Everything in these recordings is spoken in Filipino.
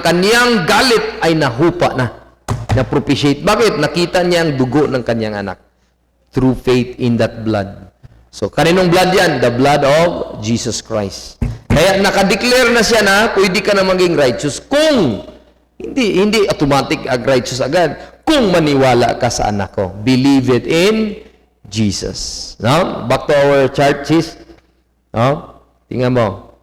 Kanyang galit ay nahupa na. Na-propitiate. Bakit? Nakita niya ang dugo ng kanyang anak. Through faith in that blood. So, kaninong blood yan? The blood of Jesus Christ. Kaya nakadeclare na siya na pwede ka na maging righteous kung hindi automatic righteous agad. Kung maniwala ka sa anak ko. Believe it in Jesus. No? Back to our chart, sis. No? Tingnan mo.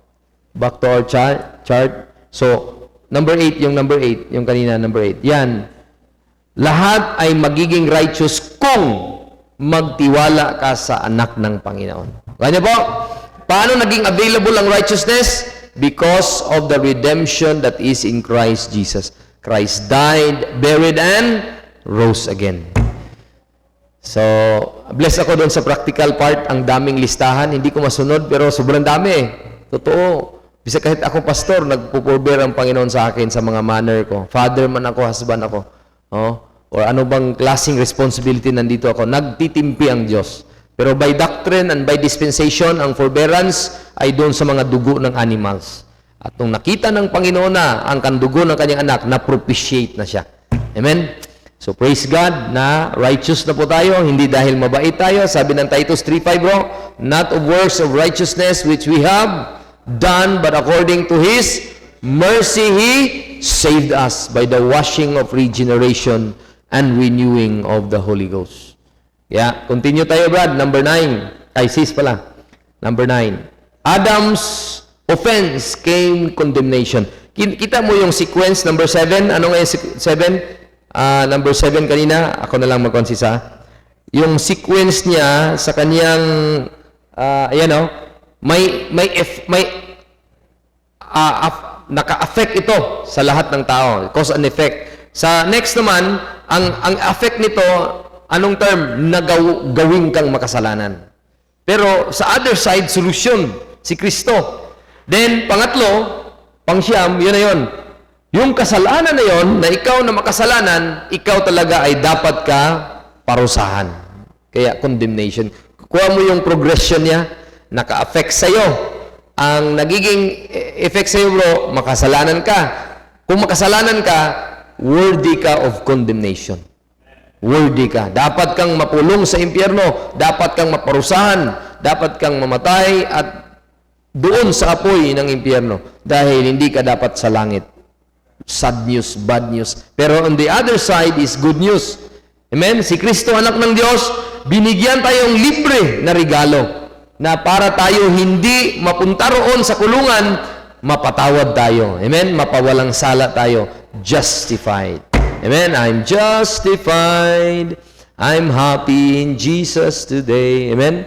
Back to our chart. So, number 8, yung kanina, number 8. Yan. Lahat ay magiging righteous kung magtiwala ka sa anak ng Panginoon. Ganyan po. Paano naging available ang righteousness? Because of the redemption that is in Christ Jesus. Christ died, buried, and rose again. So, bless ako doon sa practical part. Ang daming listahan. Hindi ko masunod, pero sobrang dami. Totoo. Bisa kahit ako pastor, nagpuporbear ang Panginoon sa akin sa mga manner ko. Father man ako, husband ako. Oh? Or ano bang klaseng responsibility nandito ako. Nagtitimpi ang Diyos. Pero by doctrine and by dispensation, ang forbearance ay doon sa mga dugo ng animals. At nung nakita ng Panginoon na ang kandugo ng kanyang anak, na-propitiate na siya. Amen? So praise God na righteous na po tayo, hindi dahil mabait tayo. Sabi ng Titus 3:5, bro, not of works of righteousness which we have done, but according to His mercy, He saved us by the washing of regeneration and renewing of the Holy Ghost. Yeah, continue tayo, Brad. Number 9. Ay, sis pala. Number 9. Adam's offense came condemnation. Kita mo yung sequence, number 7. Ano nga yung 7? Number 7 kanina. Ako na lang mag-consisa. Yung sequence niya sa kanyang, ayan o, naka-affect ito sa lahat ng tao. Cause and effect. Sa next naman, ang effect nito, anong term? Gawin kang makasalanan. Pero sa other side, solusyon, si Kristo. Then, pangatlo, pangsyam, yun na yun. Yung kasalanan na yun, na ikaw na makasalanan, ikaw talaga ay dapat ka parusahan. Kaya condemnation. Kuha mo yung progression niya, naka-affect sa'yo. Ang nagiging effect sa'yo, bro, makasalanan ka. Kung makasalanan ka, worthy ka of condemnation. Worthy ka. Dapat kang mapulong sa impyerno. Dapat kang maparusahan. Dapat kang mamatay at doon sa apoy ng impyerno. Dahil hindi ka dapat sa langit. Sad news, bad news. Pero on the other side is good news. Amen? Si Kristo, anak ng Diyos, binigyan tayong libre na regalo. Na para tayo hindi mapunta roon sa kulungan, mapatawad tayo. Amen? Mapawalang sala tayo. Justified. Amen? I'm justified. I'm happy in Jesus today. Amen?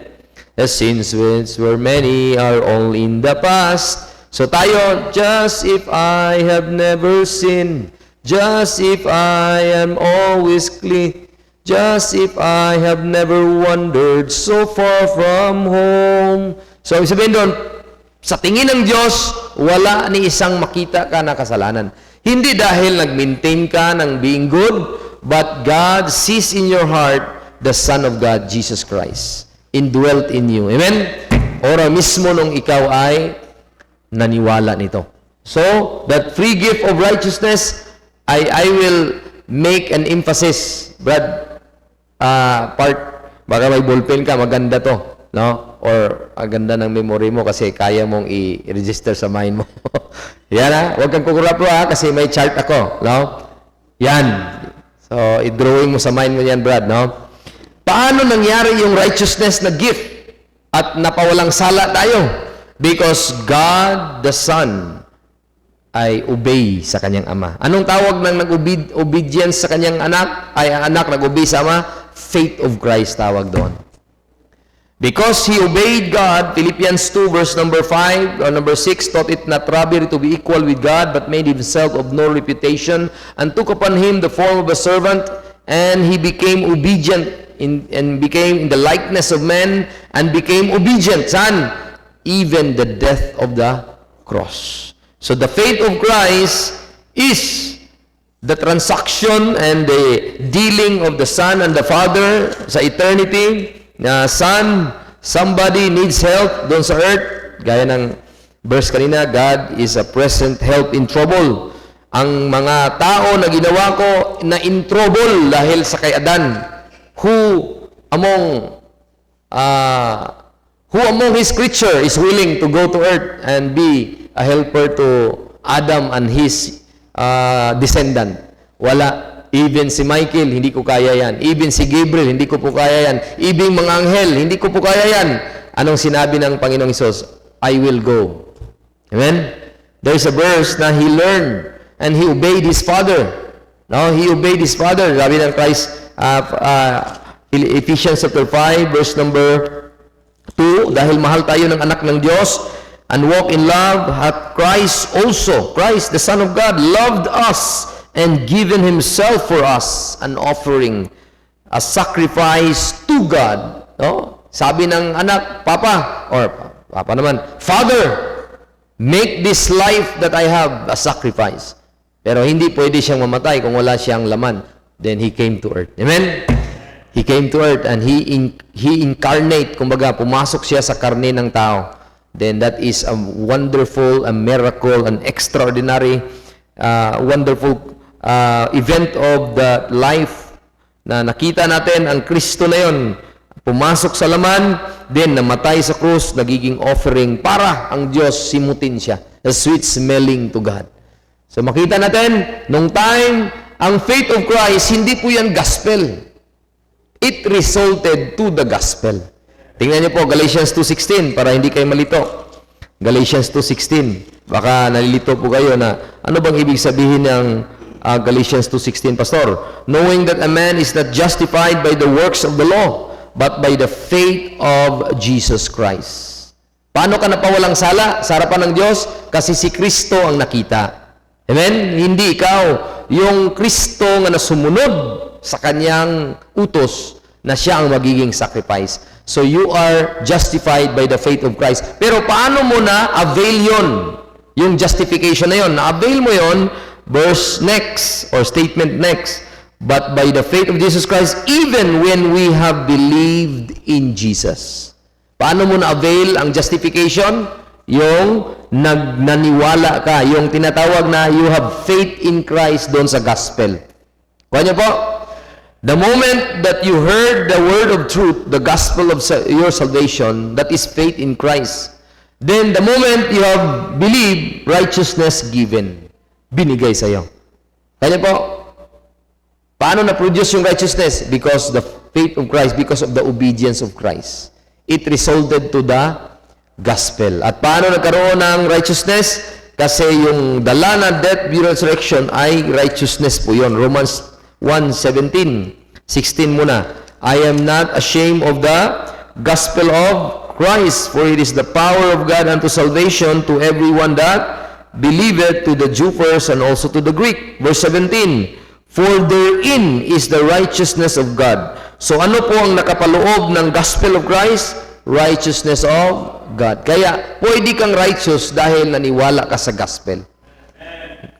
The sins which were many are all in the past. So tayo, just if I have never sinned, just if I am always clean, just if I have never wandered so far from home. So, sabihin doon, sa tingin ng Diyos, wala ni isang makita ka na kasalanan. Hindi dahil nag-maintain ka ng being good, but God sees in your heart the Son of God, Jesus Christ, indwelt in you. Amen? Ora mismo nung ikaw ay naniwala nito. So, that free gift of righteousness, I will make an emphasis, Brad, part, baka may ballpen ka, maganda to, no? Or ang ganda ng memory mo kasi kaya mong i-register sa mind mo. Yan ha, huwag kang kukurapro ha, kasi may chart ako, no? Yan. So, i-drawing mo sa mind mo yan, Brad, no? Paano nangyari yung righteousness na gift at napawalang sala tayo? Because God the Son ay obey sa kanyang ama. Anong tawag ng nag-obedience sa kanyang anak? Ay ang anak nag-obey sa ama? Faith of Christ tawag doon. Because he obeyed God, Philippians 2 verse number 5 or number 6, thought it not robbery to be equal with God, but made himself of no reputation, and took upon him the form of a servant, and he became obedient and became in the likeness of men, and became obedient, son, even the death of the cross. So the faith of Christ is the transaction and the dealing of the Son and the Father sa eternity. Na Son, somebody needs help doon sa earth. Gaya ng verse kanina, God is a present help in trouble. ang mga tao na ginawa ko na in trouble dahil sa kay Adan, who among his creature is willing to go to earth and be a helper to Adam and his descendant? Wala. Even si Michael, hindi ko kaya yan. Even si Gabriel, hindi ko po kaya yan. Even mga anghel, hindi ko po kaya yan. Anong sinabi ng Panginoong Hesus? I will go. Amen? There's a verse na he learned and he obeyed his father. No, he obeyed his father. Sabi ng Christ, Ephesians chapter 5, verse number 2, dahil mahal tayo ng anak ng Diyos and walk in love, hath Christ also, Christ, the Son of God, loved us and given himself for us, an offering, a sacrifice to God. No? Sabi ng anak, Papa, or Papa naman, Father, make this life that I have a sacrifice. Pero hindi pwede siyang mamatay kung wala siyang laman. Then he came to earth. Amen? He came to earth and he incarnate, kumbaga, pumasok siya sa karne ng tao. Then that is a wonderful, a miracle, an extraordinary, wonderful event of the life na nakita natin ang Kristo na yon. Pumasok sa laman, then namatay sa krus, nagiging offering para ang Diyos simutin siya. The sweet smelling to God. So makita natin, nung time, ang faith of Christ, hindi po yan gospel. It resulted to the gospel. Tingnan niyo po, Galatians 2:16, para hindi kayo malito. Galatians 2:16. Baka nalilito po kayo na, ano bang ibig sabihin ng Galatians 2:16, Pastor? Knowing that a man is not justified by the works of the law, but by the faith of Jesus Christ. Paano ka napawalang sala sa harapan ng Diyos? Kasi si Kristo ang nakita. Amen? Hindi ikaw. Yung Kristo nga nasumunod sa kanyang utos na siya ang magiging sacrifice. So you are justified by the faith of Christ. Pero paano mo na avail yun? Yung justification na yun. Na-avail mo yun, verse next, or statement next. But by the faith of Jesus Christ, even when we have believed in Jesus. Paano mo na-avail ang justification? Yung naniwala ka, yung tinatawag na you have faith in Christ doon sa gospel. Kuha niyo po, the moment that you heard the word of truth, the gospel of your salvation, that is faith in Christ. Then the moment you have believed, righteousness given. Binigay sa iyo. Kuha niyo po, paano na-produce yung righteousness? Because the faith of Christ, because of the obedience of Christ. It resulted to the gospel. At paano nagkaroon ng righteousness? Kasi yung dala na death, burial, resurrection ay righteousness po yun. Romans 1:17, 16 muna. I am not ashamed of the gospel of Christ, for it is the power of God unto salvation to everyone that believeth, to the Jew first and also to the Greek. Verse 17, for therein is the righteousness of God. So ano po ang nakapaloob ng gospel of Christ? Righteousness of God. Kaya pwede kang righteous dahil naniwala ka sa gospel.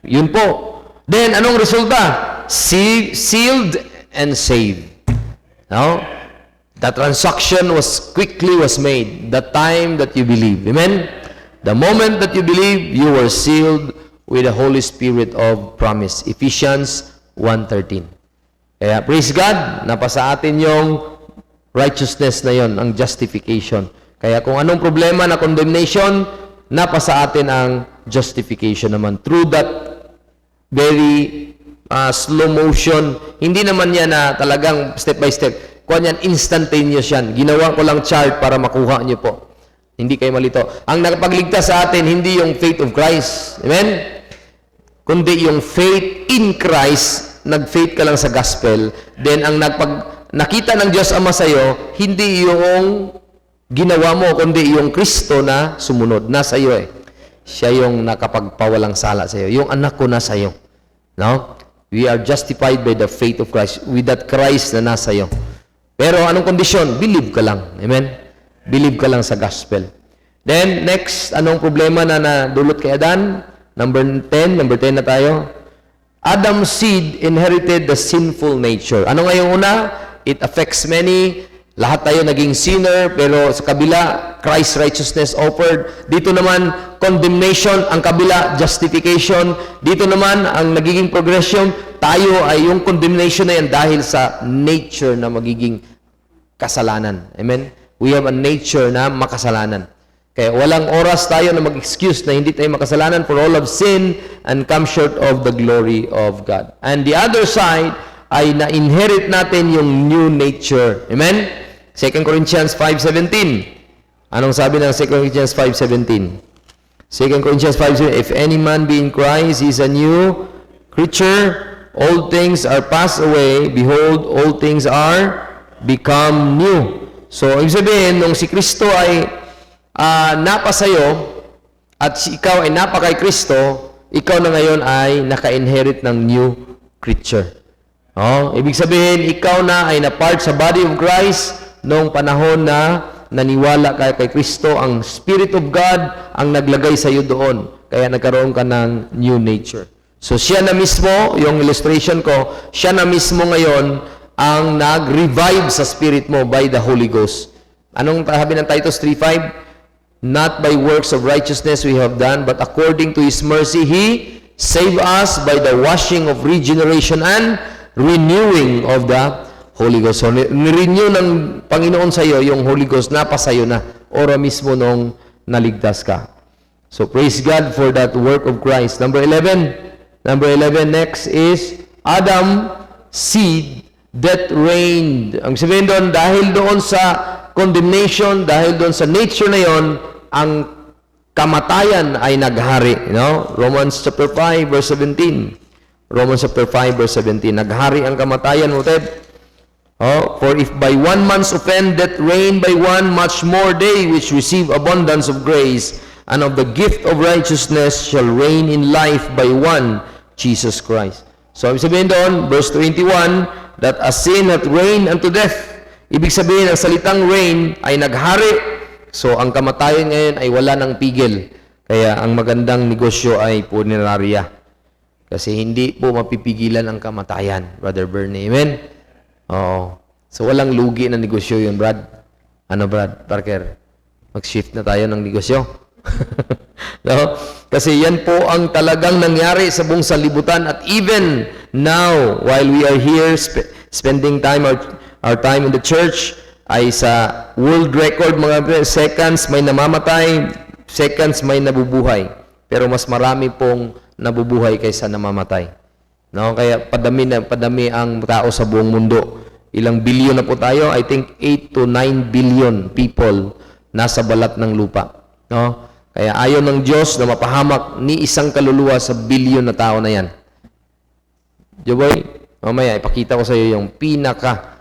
Yun po. Then anong resulta? Sealed and saved. Now, the transaction was made the time that you believe. Amen? The moment that you believe, you were sealed with the Holy Spirit of promise. Ephesians 1:13. Kaya praise God, napasa atin yung righteousness na yon, ang justification. Kaya kung anong problema na condemnation, napasa atin ang justification naman. Through that very slow motion, hindi naman yan na talagang step by step. Kuha yan, instantaneous yan. Ginawa ko lang chart para makuha niyo po. Hindi kayo malito. Ang nakapagligtas sa atin, hindi yung faith of Christ. Amen? Kundi yung faith in Christ, nag-faith ka lang sa gospel, then ang nakita ng Diyos Ama sa iyo, hindi yung ginawa mo, kundi yung Kristo na sumunod. Nasa iyo eh. Siya yung nakapagpawalang sala sa iyo. Yung anak ko nasa iyo. No? We are justified by the faith of Christ, with that Christ na nasa iyo. Pero anong kondisyon? Believe ka lang. Amen? Believe ka lang sa gospel. Then, next, anong problema na nadulot kay Adan? Number 10 na tayo. Adam's seed inherited the sinful nature. Ano nga yung una? It affects many, Lahat tayo naging sinner, pero sa kabila, Christ's righteousness offered. Dito naman, condemnation, ang kabila, justification. Dito naman, ang nagiging progression, tayo ay yung condemnation na yan dahil sa nature na magiging kasalanan. Amen? We have a nature na makasalanan. Kaya walang oras tayo na mag-excuse na hindi tayo makasalanan, for all of sin and come short of the glory of God. And the other side ay na-inherit natin yung new nature. Amen? 2 Corinthians 5:17. Anong sabi ng 2 Corinthians 5:17? 2 Corinthians 5:17, if any man be in Christ, he is a new creature. Old things are passed away. Behold, all things are become new. So, ibig sabihin, nung si Kristo ay napasayo at ikaw ay napa kay Kristo, ikaw na ngayon ay naka-inherit ng new creature. Oh, ibig sabihin, ikaw na ay na-part sa body of Christ noong panahon na naniwala ka kay Kristo. Ang Spirit of God ang naglagay sa iyo doon. Kaya nagkaroon ka ng new nature. So, siya na mismo, yung illustration ko, siya na mismo ngayon ang nag-revive sa spirit mo by the Holy Ghost. Anong sabi ng Titus 3:5? Not by works of righteousness we have done, but according to His mercy, He saved us by the washing of regeneration and renewing of the Holy Ghost. So, nirenew ng Panginoon sa iyo yung Holy Ghost, napasayo na, ora mismo nung naligtas ka. So, praise God for that work of Christ. Number 11 next is Adam seed that reigned. Ang sabihin doon, dahil doon sa condemnation, dahil doon sa nature na yon, ang kamatayan ay naghari. You know? Romans chapter 5 verse 17. Romans chapter 5 verse 17. Naghari ang kamatayan mo, Ted. Oh, for if by one man's offense that reigned by one, much more they which receive abundance of grace and of the gift of righteousness shall reign in life by one, Jesus Christ. So, ibig sabihin doon, verse 21, that as sin hath reigned unto death. Ibig sabihin, ang salitang reign ay naghari. So, ang kamatayan ngayon ay wala ng pigil. Kaya, ang magandang negosyo ay punerarya. Kasi hindi po mapipigilan ang kamatayan, Brother Bernie. Amen? Oo. So, walang lugi na negosyo yun, Brad. Ano, Brad? Parker, mag-shift na tayo ng negosyo. No? Kasi yan po ang talagang nangyari sa buong sanlibutan. At even now, while we are here spending time our time in the church, ay sa world record, mga seconds may namamatay, seconds may nabubuhay. Pero mas marami pong nabubuhay kaysa namamatay. No? Kaya padami ang tao sa buong mundo. Ilang bilyon na po tayo? I think 8 to 9 billion people nasa balat ng lupa. No? Kaya ayaw ng Diyos na mapahamak ni isang kaluluwa sa bilyon na tao na yan. Joboy, mamaya ipakita ko sa iyo yung pinaka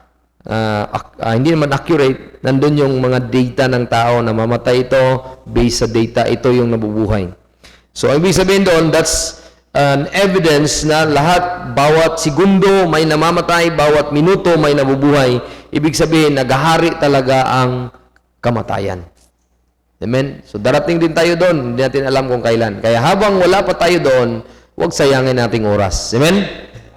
hindi naman accurate, nandun yung mga data ng tao na mamatay ito, based sa data, ito yung nabubuhay. So, ang ibig sabihin doon, that's an evidence na lahat, bawat segundo may namamatay, bawat minuto may nabubuhay. Ibig sabihin, naghahari talaga ang kamatayan. Amen? So, darating din tayo doon. Hindi natin alam kung kailan. Kaya habang wala pa tayo doon, huwag sayangin nating oras. Amen?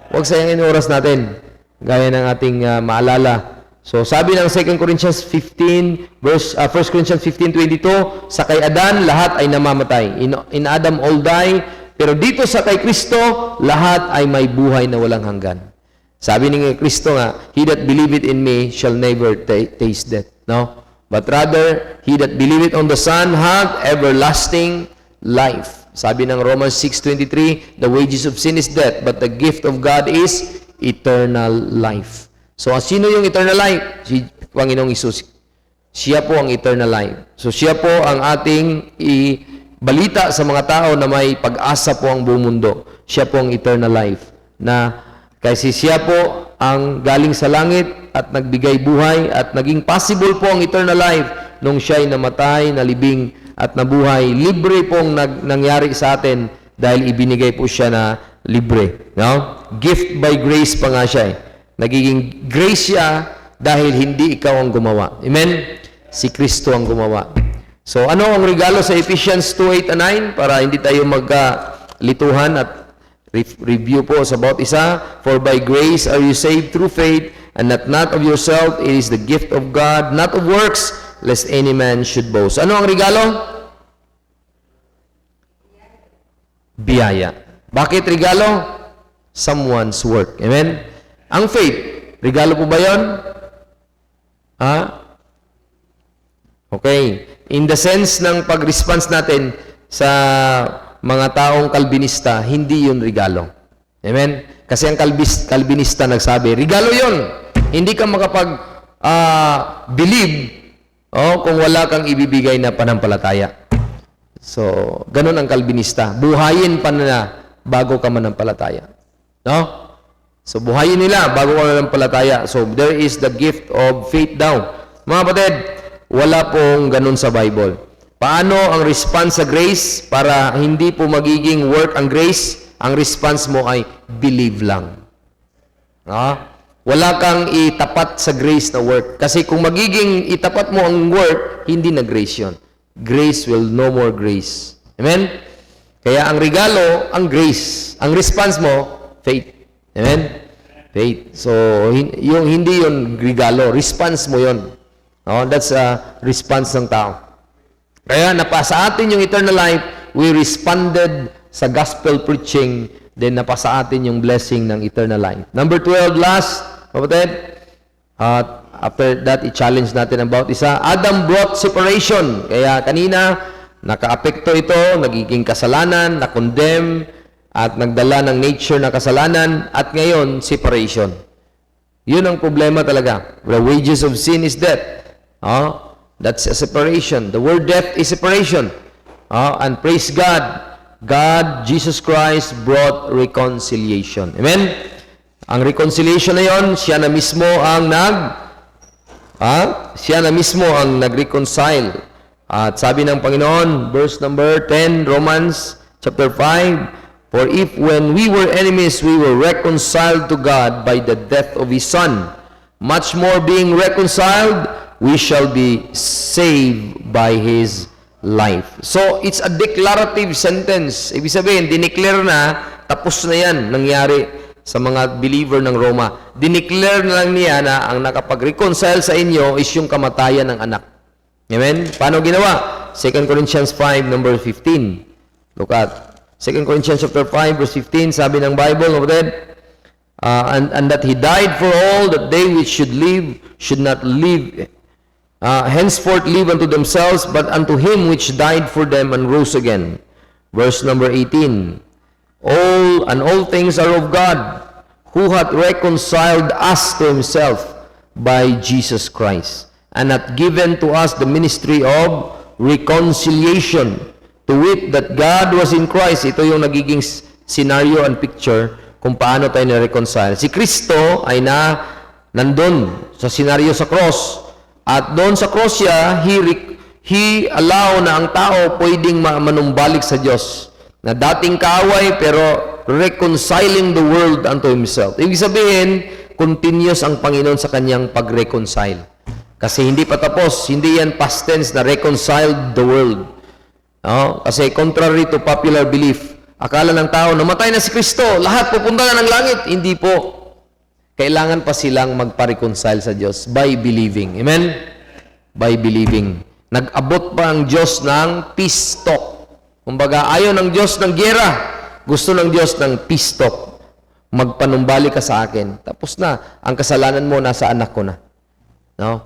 Huwag sayangin yung oras natin. Gaya ng ating maalala. So, sabi ng 2 Corinthians 15, 1 Corinthians 15:22, sa kay Adan, lahat ay namamatay. In Adam all die, pero dito sa kay Kristo, lahat ay may buhay na walang hanggan. Sabi ni Kristo nga, he that believeth in me shall never taste death. No? But rather, he that believeth on the Son hath everlasting life. Sabi ng Romans 6:23, the wages of sin is death, but the gift of God is eternal life. So, sino yung eternal life? Si Panginoong Isus. Siya po ang eternal life. So, siya po ang ating ibalita sa mga tao na may pag-asa po ang buong mundo. Siya po ang eternal life. Na kasi siya po ang galing sa langit at nagbigay buhay at naging possible po ang eternal life nung siya'y namatay, nalibing at nabuhay. Libre pong nangyari sa atin dahil ibinigay po siya na libre. No? Gift by grace pa nga siya. Nagiging grace siya dahil hindi ikaw ang gumawa. Amen? Si Kristo ang gumawa. So, ano ang regalo sa Ephesians 2:8-9 para hindi tayo magkalituhan at review po sa bawat isa? For by grace are you saved through faith, and not of yourself, it is the gift of God, not of works, lest any man should boast. Ano ang regalo? Biyaya. Bakit regalo? Someone's work. Amen? Ang faith, regalo po ba yun? Ha? Okay. In the sense ng pag-response natin sa mga taong kalbinista, hindi yun regalo. Amen? Kasi ang kalbinista nagsabi, regalo yun. Hindi ka makapag-believe kung wala kang ibibigay na panampalataya. So, ganun ang kalbinista. Buhayin pa na bago ka manampalataya. No? So, buhayin nila bago ka manampalataya. So, there is the gift of faith daw. Mga kapatid, wala pong ganun sa Bible. Paano ang response sa grace para hindi po magiging work ang grace? Ang response mo ay believe lang. Wala kang itapat sa grace na work. Kasi kung magiging itapat mo ang work, hindi na grace yun. Grace will no more grace. Amen? Kaya ang regalo, ang grace. Ang response mo, faith. Amen? Faith. So, yung hindi yun regalo. Response mo yun. That's a response ng tao. Kaya napasa atin yung eternal life, we responded sa gospel preaching, then napasa atin yung blessing ng eternal life. Number 12, last, kapatid, after that, i-challenge natin about isa. Adam brought separation. Kaya kanina, naka-apekto ito, nagiging kasalanan, na-condemn, at nagdala ng nature na kasalanan, at ngayon, separation. Yun ang problema talaga. The wages of sin is death. That's a separation. The word death is separation. And praise God, Jesus Christ brought reconciliation. Amen? Ang reconciliation na yon, siya na mismo ang nag-reconcile. At sabi ng Panginoon, verse number 10, Romans chapter 5, for if when we were enemies, we were reconciled to God by the death of His Son, much more being reconciled, we shall be saved by His life. So, it's a declarative sentence. Ibig sabihin, dineclare na, tapos na yan, nangyari sa mga believer ng Roma. Dineclare na lang niya na ang nakapag-reconcile sa inyo is yung kamatayan ng anak. Amen? Paano ginawa? 2 Corinthians 5, number 15. Look at 2 Corinthians chapter 5, verse 15, sabi ng Bible, and that He died for all, that they which should live should not live henceforth live unto themselves, but unto Him which died for them and rose again. Verse number 18. All things are of God, who hath reconciled us to Himself by Jesus Christ, and hath given to us the ministry of reconciliation, to wit, that God was in Christ. Ito yung nagiging scenario and picture kung paano tayo na-reconcile. Si Kristo ay nandun sa scenario sa cross. At doon sa cross siya, He allow na ang tao pwedeng manumbalik sa Diyos. Na dating kaaway, pero reconciling the world unto Himself. Ibig sabihin, continuous ang Panginoon sa kanyang pag-reconcile. Kasi hindi pa tapos, hindi yan past tense na reconciled the world. Kasi contrary to popular belief, akala ng tao, namatay na si Kristo, lahat pupunta na ng langit. Hindi po. Kailangan pa silang magpa-reconcile sa Diyos by believing. Amen? By believing. Nag-abot pa ang Diyos ng peace talk. Kumbaga, ayaw ng Diyos ng giyera. Gusto ng Diyos ng peace talk. Magpanumbalik ka sa akin. Tapos na. Ang kasalanan mo, nasa anak ko na. No?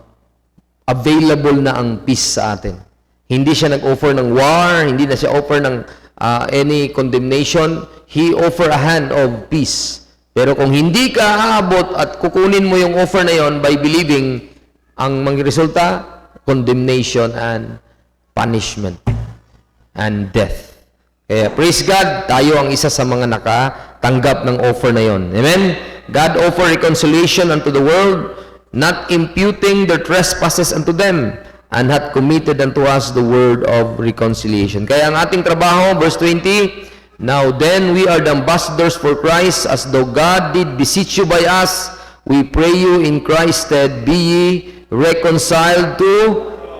Available na ang peace sa atin. Hindi siya nag-offer ng war. Hindi na siya offer ng any condemnation. He offer a hand of peace. Pero kung hindi ka aabot at kukunin mo yung offer na yon by believing, ang magresulta, condemnation and punishment and death. Kaya praise God, tayo ang isa sa mga nakatanggap ng offer na yon. Amen? God offer reconciliation unto the world, not imputing their trespasses unto them, and hath committed unto us the word of reconciliation. Kaya ang ating trabaho, verse 20, now then we are the ambassadors for Christ, as though God did beseech you by us. We pray you in Christ's stead, be ye reconciled to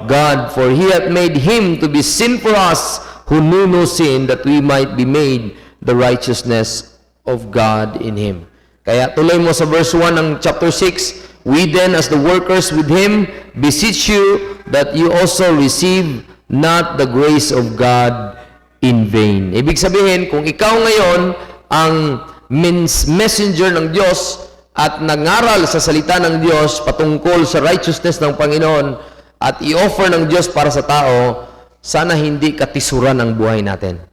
God. For He hath made Him to be sin for us, who knew no sin, that we might be made the righteousness of God in Him. Kaya tuloy mo sa verse 1 ng chapter 6, We then, as the workers with him, beseech you that you also receive not the grace of God in vain. Ibig sabihin, kung ikaw ngayon ang messenger ng Diyos at nangaral sa salita ng Diyos patungkol sa righteousness ng Panginoon at i-offer ng Diyos para sa tao, sana hindi katisuran ang buhay natin.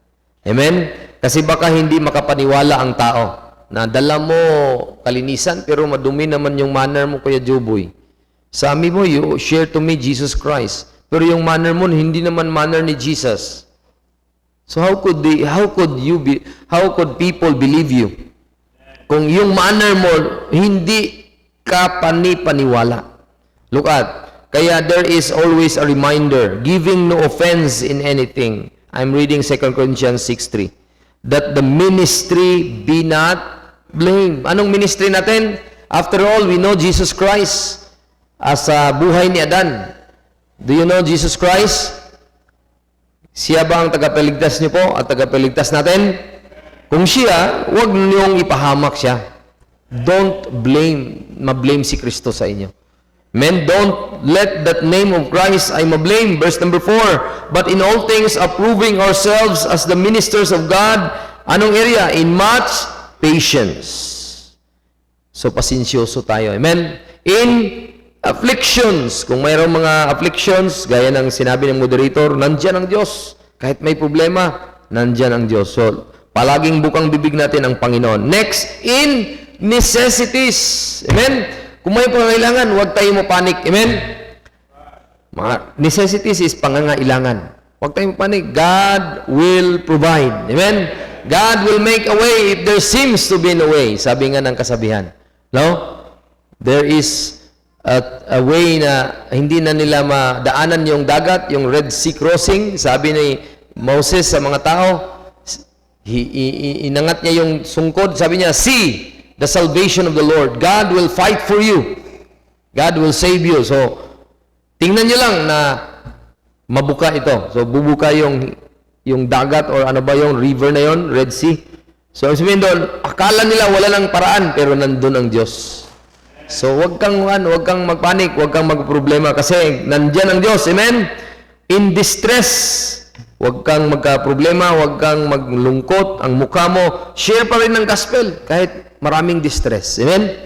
Amen? Kasi baka hindi makapaniwala ang tao na dala mo kalinisan pero madumi naman yung manner mo, Kuya Joboy. Sabi mo, you share to me Jesus Christ. Pero yung manner mo, hindi naman manner ni Jesus. So how could people believe you? Kung yung manner mo, hindi ka paniwala. Look at, kaya there is always a reminder, giving no offense in anything. I'm reading 2 Corinthians 6:3. That the ministry be not blamed. Anong ministry natin? After all, we know Jesus Christ as buhay ni Adan. Do you know Jesus Christ? Siya ba ang tagapagligtas niyo po at tagapagligtas natin? Kung siya, huwag niyong ipahamak siya. Don't ma-blame si Kristo sa inyo. Men, don't let that name of Christ ay ma-blame. Verse number 4, but in all things approving ourselves as the ministers of God. Anong area? In much patience. So, pasensyoso tayo. Amen? In afflictions. Kung mayroong mga afflictions, gaya ng sinabi ng moderator, nandyan ang Diyos. Kahit may problema, nandyan ang Diyos. So, palaging bukang bibig natin ang Panginoon. Next, in necessities. Amen? Kung may pangangailangan, huwag tayo mapanik. Amen? Mga necessities is pangangailangan. Huwag tayo mapanik. God will provide. Amen? God will make a way if there seems to be no way. Sabi nga ng kasabihan. No? There is a way na hindi na nila madaanan yung dagat, yung Red Sea crossing. Sabi ni Moses sa mga tao, inangat niya yung sungkod. Sabi niya, see the salvation of the Lord. God will fight for you. God will save you. So, tingnan niyo lang na mabuka ito. So, bubuka yung dagat or ano ba yung river na yon, Red Sea. So, sabihin doon, akala nila wala nang paraan, pero nandun ang Diyos. So, wag kang magpanik, wag kang magproblema kasi nandyan ang Diyos. Amen? In distress, wag kang magka-problema, wag kang maglungkot, ang mukha mo, share pa rin ng gospel kahit maraming distress. Amen?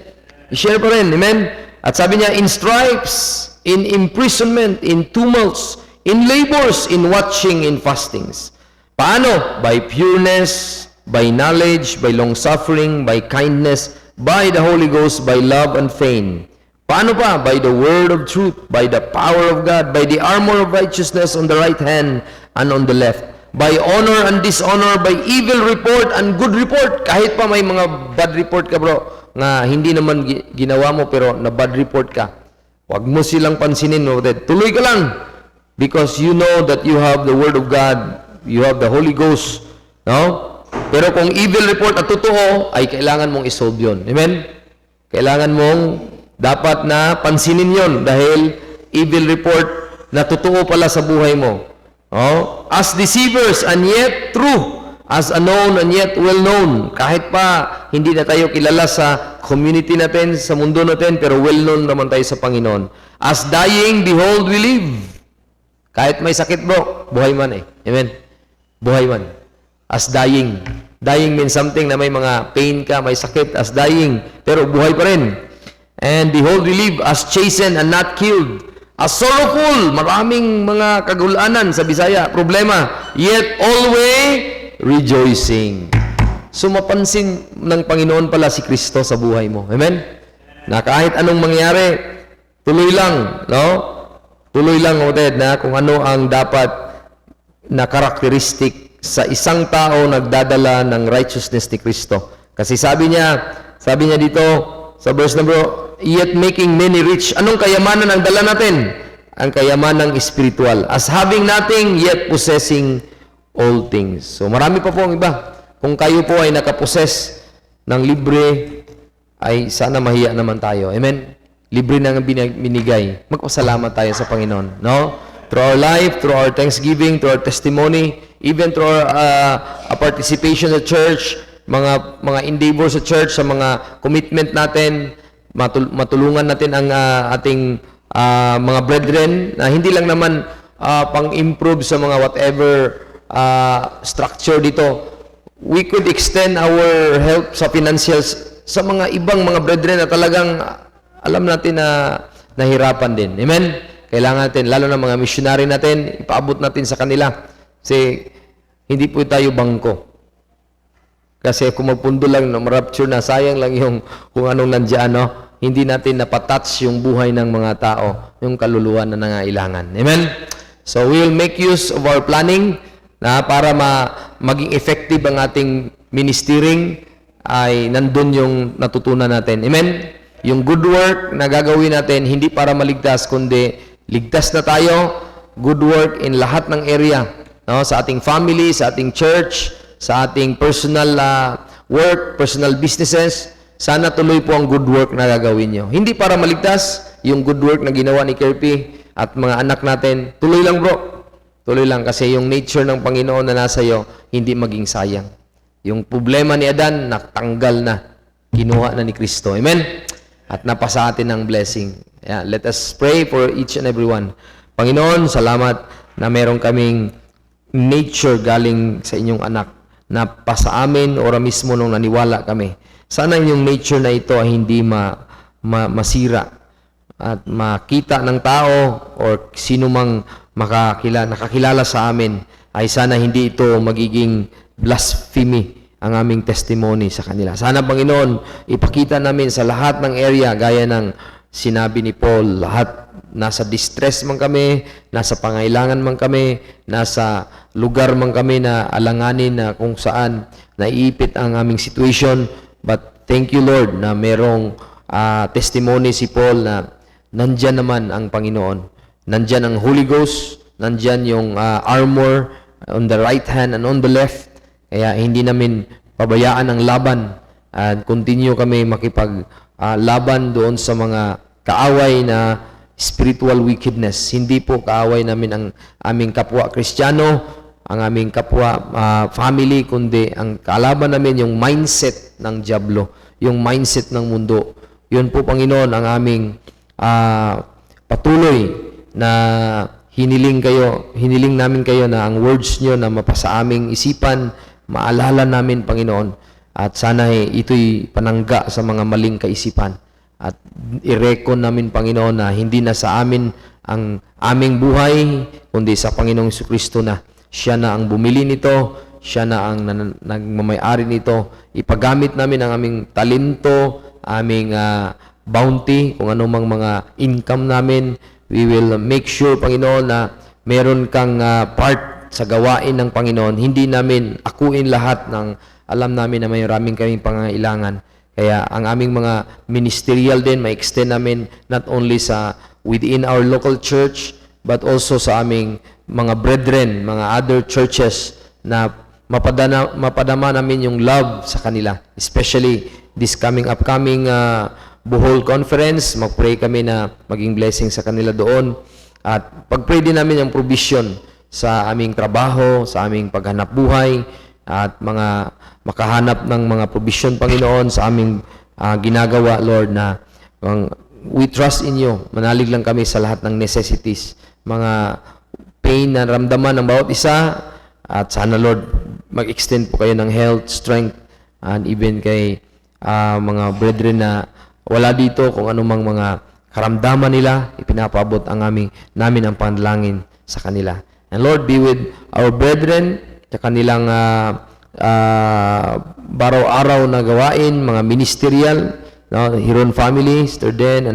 I-share pa rin. Amen? At sabi niya, in stripes, in imprisonment, in tumults, in labors, in watching, in fastings. Paano? By pureness, by knowledge, by long-suffering, by kindness, by the Holy Ghost, by love and faith. Paano pa? By the word of truth, by the power of God, by the armor of righteousness on the right hand and on the left. By honor and dishonor, by evil report and good report. Kahit pa may mga bad report ka, bro, na hindi naman ginawa mo pero na bad report ka. Huwag mo silang pansinin. Tuloy ka lang. Because you know that you have the Word of God. You have the Holy Ghost. No? Pero kung evil report at totoo, ay kailangan mong isolve yun. Amen? Kailangan mong dapat na pansinin yon dahil evil report na totoo pala sa buhay mo. Oh, as deceivers and yet true, as unknown and yet well known. Kahit pa hindi na tayo kilala sa community natin, sa mundo natin, pero well known naman tayo sa Panginoon. As dying, behold, we live. Kahit may sakit, bro, buhay man eh. Amen? Buhay man. As dying. Dying means something na may mga pain ka, may sakit, as dying, pero buhay pa rin. And behold, we live as chastened and not killed. As sorrowful, maraming mga kagulanan sa Bisaya, problema, yet always rejoicing. So mapansin ng Panginoon pala si Kristo sa buhay mo. Amen? Na kahit anong mangyari, tuloy lang, no? Tuloy lang, Oted, na kung ano ang dapat na karakteristik sa isang tao nagdadala ng righteousness ni Kristo. Kasi sabi niya dito sa verse number, yet making many rich. Anong kayamanan ang dala natin? Ang kayamanang spiritual. As having nothing, yet possessing all things. So marami pa po ang iba. Kung kayo po ay nakaposes ng libre, ay sana mahiya naman tayo. Amen? Libre na binigay. Magpasalamat tayo sa Panginoon. No? Through our life, through our thanksgiving, through our testimony, even through our participation sa church, mga endeavors sa church, sa mga commitment natin, matulungan natin ang ating mga brethren na hindi lang naman pang-improve sa mga whatever structure dito. We could extend our help sa financials sa mga ibang mga brethren na talagang alam natin na nahirapan din. Amen? Kailangan natin, lalo na mga missionary natin, ipaabot natin sa kanila. Kasi hindi po tayo bangko. Kasi kung magpundo lang, ma-rapture na, sayang lang yung kung anong nandiyan, no? Hindi natin napatouch yung buhay ng mga tao, yung kaluluwa na nangailangan. Amen? So, we will make use of our planning na para maging effective ang ating ministering ay nandun yung natutunan natin. Amen? Yung good work na gagawin natin, hindi para maligtas, kundi ligtas na tayo, good work in lahat ng area. No? Sa ating family, sa ating church, sa ating personal work, personal businesses, sana tuloy po ang good work na gagawin nyo. Hindi para maligtas, yung good work na ginawa ni Kirby at mga anak natin, tuloy lang bro. Tuloy lang kasi yung nature ng Panginoon na nasa iyo, hindi maging sayang. Yung problema ni Adan, natanggal na. Kinuha na ni Kristo. Amen? At napasa atin ng blessing. Yeah, let us pray for each and every one. Panginoon, salamat na meron kaming nature galing sa inyong anak na pasa amin ora mismo nung naniwala kami. Sana yung nature na ito ay hindi masira at makita ng tao or sino mang nakakilala sa amin ay sana hindi ito magiging blasphemy ang aming testimony sa kanila. Sana, Panginoon, ipakita namin sa lahat ng area, gaya ng sinabi ni Paul, lahat nasa distress man kami, nasa pangailangan man kami, nasa lugar man kami na alanganin na kung saan naiipit ang aming situation. But thank you, Lord, na merong testimony si Paul na nandyan naman ang Panginoon. Nandyan ang Holy Ghost, nandyan yung armor on the right hand and on the left. Kaya hindi namin pabayaan ang laban at continue kami makipag-laban doon sa mga kaaway na spiritual wickedness. Hindi po kaaway namin ang aming kapwa Kristiyano, ang aming kapwa family, kundi ang kaalaban namin yung mindset ng dyablo, yung mindset ng mundo. Yun po, Panginoon, ang aming patuloy na hiniling namin kayo na ang words nyo na mapasa aming isipan, maalala namin, Panginoon, at sana ito'y panangga sa mga maling kaisipan. At i-reckon namin, Panginoon, na hindi na sa amin ang aming buhay, kundi sa Panginoong Jesucristo na siya na ang bumili nito, siya na ang nagmamayari nito. Ipagamit namin ang aming talento, aming bounty, kung anumang mga income namin. We will make sure, Panginoon, na meron kang part sa gawain ng Panginoon. Hindi namin akuin lahat ng alam namin na may maraming kaming pangailangan. Kaya ang aming mga ministerial din, ma-extend namin not only sa within our local church, but also sa aming mga brethren, mga other churches na mapadama namin yung love sa kanila. Especially this upcoming Bohol Conference, mag-pray kami na maging blessing sa kanila doon. At pag-pray din namin yung provision sa aming trabaho, sa aming paghanap buhay, at mga makahanap ng mga provision, Panginoon, sa aming ginagawa, Lord, na we trust in you. Manalig lang kami sa lahat ng necessities, mga pain na ramdaman ng bawat isa, at sana, Lord, mag-extend po kayo ng health, strength, and even kay mga brethren na wala dito, kung anumang mga karamdaman nila, ipinapaabot namin ang panalangin sa kanila. And Lord, be with our brethren sa kanilang baraw-araw na gawain, mga ministerial, no? Hiron family, Sister Den,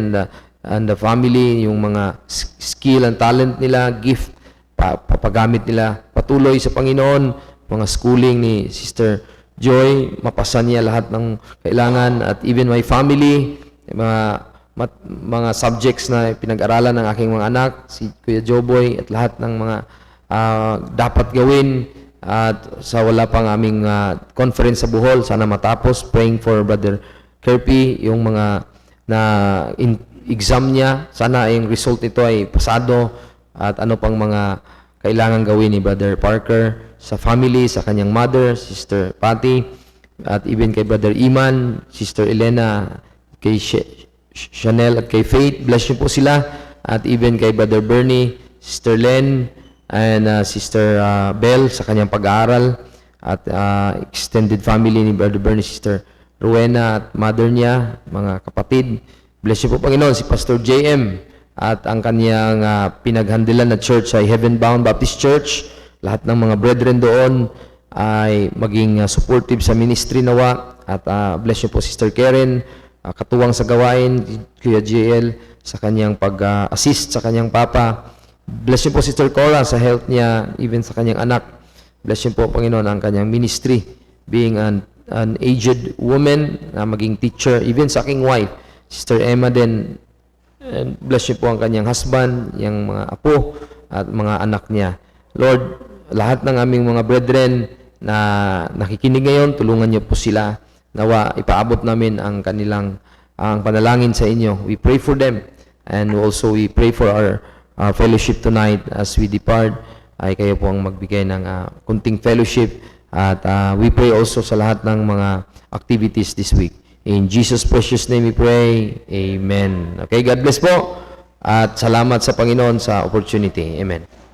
and the family, yung mga skill and talent nila, gift, papagamit nila patuloy sa Panginoon, mga schooling ni Sister Joy, mapasa niya lahat ng kailangan, at even my family, mga subjects na pinag-aralan ng aking mga anak, si Kuya Joboy, at lahat ng mga dapat gawin at sa wala pang aming conference sa Bohol, sana matapos. Praying for Brother Kirby, yung mga exam niya, sana yung result nito ay pasado, at ano pang mga kailangan gawin ni Brother Parker sa family, sa kanyang mother, Sister Patty, at even kay Brother Iman, Sister Elena, kay Chanel at kay Faith. Bless niyo po sila. At even kay Brother Bernie, Sister Len, and Sister Bell sa kanyang pag-aaral. At extended family ni Brother Bernie, Sister Rowena at mother niya, mga kapatid. Bless niyo po, Panginoon, si Pastor JM at ang kanyang pinaghandilan na church ay Heaven Bound Baptist Church. Lahat ng mga brethren doon ay maging supportive sa ministry nawa. At bless niyo po, Sister Karen, katuwang sa gawain, Kuya JL, sa kanyang pag-assist sa kanyang papa. Bless niyo po, Sister Cora, sa health niya, even sa kanyang anak. Bless niyo po, Panginoon, ang kanyang ministry, being an aged woman, maging teacher, even sa aking wife, Sister Emma din. And bless niyo po ang kanyang husband, yung mga apo, at mga anak niya. Lord, lahat ng aming mga brethren na nakikinig ngayon, tulungan niyo po sila. Nawa, ipaabot namin ang kanilang ang panalangin sa inyo. We pray for them. And also, we pray for our fellowship tonight as we depart. Ay kayo po ang magbigay ng kunting fellowship. At we pray also sa lahat ng mga activities this week. In Jesus' precious name we pray. Amen. Okay, God bless po. At salamat sa Panginoon sa opportunity. Amen.